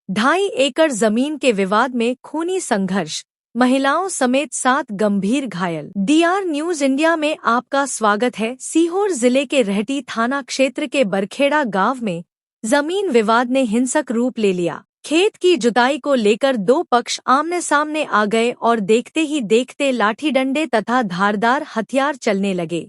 2.5 एकड़ जमीन के विवाद में खूनी संघर्ष, महिलाओं समेत 7 गंभीर घायल। DR न्यूज इंडिया में आपका स्वागत है। सीहोर जिले के रहटी थाना क्षेत्र के बरखेड़ा गांव में जमीन विवाद ने हिंसक रूप ले लिया। खेत की जुताई को लेकर दो पक्ष आमने सामने आ गए और देखते ही देखते लाठी डंडे तथा धारदार हथियार चलने लगे।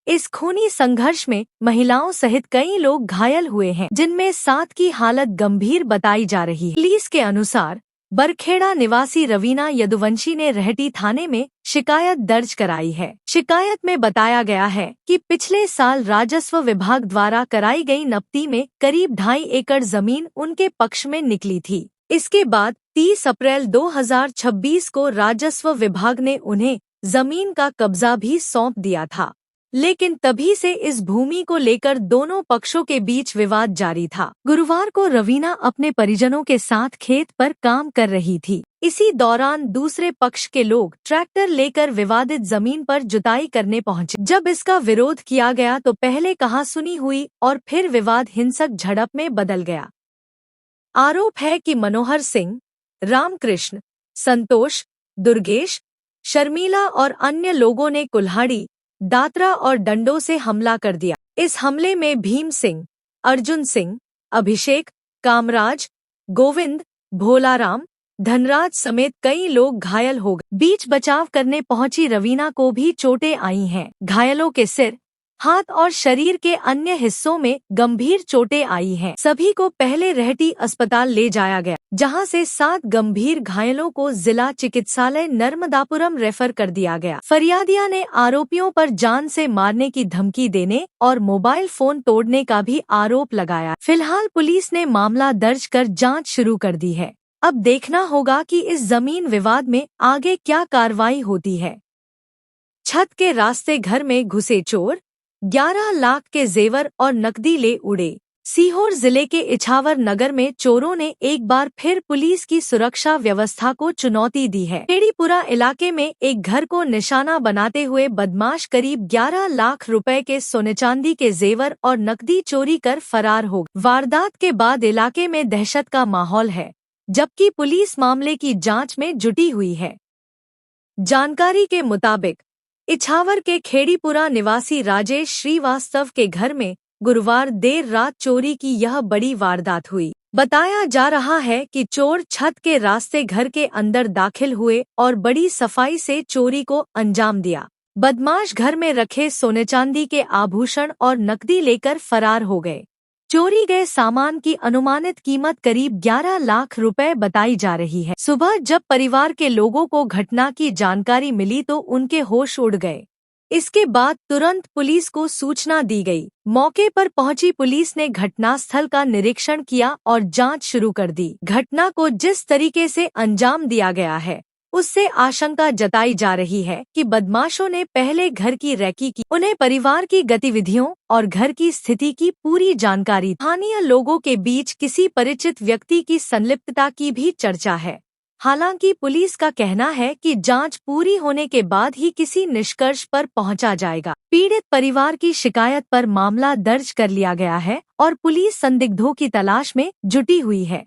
इस खूनी संघर्ष में महिलाओं सहित कई लोग घायल हुए हैं, जिनमें 7 की हालत गंभीर बताई जा रही है। पुलिस के अनुसार बरखेड़ा निवासी रवीना यदुवंशी ने रहटी थाने में शिकायत दर्ज कराई है। शिकायत में बताया गया है कि पिछले साल राजस्व विभाग द्वारा कराई गई नपती में करीब 2.5 एकड़ जमीन उनके पक्ष में निकली थी। इसके बाद 30 अप्रैल 2026 को राजस्व विभाग ने उन्हें जमीन का कब्जा भी सौंप दिया था, लेकिन तभी से इस भूमि को लेकर दोनों पक्षों के बीच विवाद जारी था। गुरुवार को रवीना अपने परिजनों के साथ खेत पर काम कर रही थी। इसी दौरान दूसरे पक्ष के लोग ट्रैक्टर लेकर विवादित जमीन पर जुताई करने पहुंचे। जब इसका विरोध किया गया तो पहले कहासुनी हुई और फिर विवाद हिंसक झड़प में बदल गया। आरोप है कि मनोहर सिंह, रामकृष्ण, संतोष, दुर्गेश, शर्मिला और अन्य लोगों ने कुल्हाड़ी, दातरा और डंडों से हमला कर दिया। इस हमले में भीम सिंह, अर्जुन सिंह, अभिषेक, कामराज, गोविंद, भोलाराम, धनराज समेत कई लोग घायल हो गए। बीच बचाव करने पहुंची रवीना को भी चोटें आई हैं। घायलों के सिर, हाथ और शरीर के अन्य हिस्सों में गंभीर चोटें आई हैं। सभी को पहले रहटी अस्पताल ले जाया गया, जहां से 7 गंभीर घायलों को जिला चिकित्सालय नर्मदापुरम रेफर कर दिया गया। फरियादिया ने आरोपियों पर जान से मारने की धमकी देने और मोबाइल फोन तोड़ने का भी आरोप लगाया। फिलहाल पुलिस ने मामला दर्ज कर जाँच शुरू कर दी है। अब देखना होगा कि इस जमीन विवाद में आगे क्या कार्रवाई होती है। छत के रास्ते घर में घुसे चोर, 11 लाख के जेवर और नकदी ले उड़े। सीहोर जिले के इछावर नगर में चोरों ने एक बार फिर पुलिस की सुरक्षा व्यवस्था को चुनौती दी है। खेड़ीपुरा इलाके में एक घर को निशाना बनाते हुए बदमाश करीब 11 लाख रुपए के सोने चांदी के जेवर और नकदी चोरी कर फरार हो गए। वारदात के बाद इलाके में दहशत का माहौल है, जबकि पुलिस मामले की जांच में जुटी हुई है। जानकारी के मुताबिक इछावर के खेड़ीपुरा निवासी राजेश श्रीवास्तव के घर में गुरुवार देर रात चोरी की यह बड़ी वारदात हुई। बताया जा रहा है कि चोर छत के रास्ते घर के अंदर दाखिल हुए और बड़ी सफाई से चोरी को अंजाम दिया। बदमाश घर में रखे सोने चांदी के आभूषण और नकदी लेकर फरार हो गए। चोरी गए सामान की अनुमानित कीमत करीब 11 लाख रुपए बताई जा रही है। सुबह जब परिवार के लोगों को घटना की जानकारी मिली तो उनके होश उड़ गए। इसके बाद तुरंत पुलिस को सूचना दी गई। मौके पर पहुंची पुलिस ने घटनास्थल का निरीक्षण किया और जांच शुरू कर दी। घटना को जिस तरीके से अंजाम दिया गया है, उससे आशंका जताई जा रही है कि बदमाशों ने पहले घर की रैकी की। उन्हें परिवार की गतिविधियों और घर की स्थिति की पूरी जानकारी। स्थानीय लोगों के बीच किसी परिचित व्यक्ति की संलिप्तता की भी चर्चा है। हालांकि पुलिस का कहना है कि जांच पूरी होने के बाद ही किसी निष्कर्ष पर पहुंचा जाएगा। पीड़ित परिवार की शिकायत पर मामला दर्ज कर लिया गया है और पुलिस संदिग्धों की तलाश में जुटी हुई है।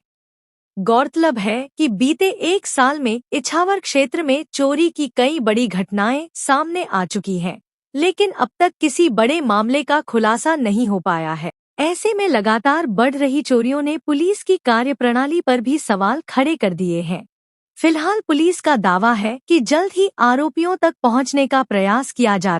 गौरतलब है कि बीते 1 साल में इछावर क्षेत्र में चोरी की कई बड़ी घटनाएं सामने आ चुकी हैं, लेकिन अब तक किसी बड़े मामले का खुलासा नहीं हो पाया है। ऐसे में लगातार बढ़ रही चोरियों ने पुलिस की कार्यप्रणाली पर भी सवाल खड़े कर दिए हैं। फिलहाल पुलिस का दावा है कि जल्द ही आरोपियों तक पहुंचने का प्रयास किया जा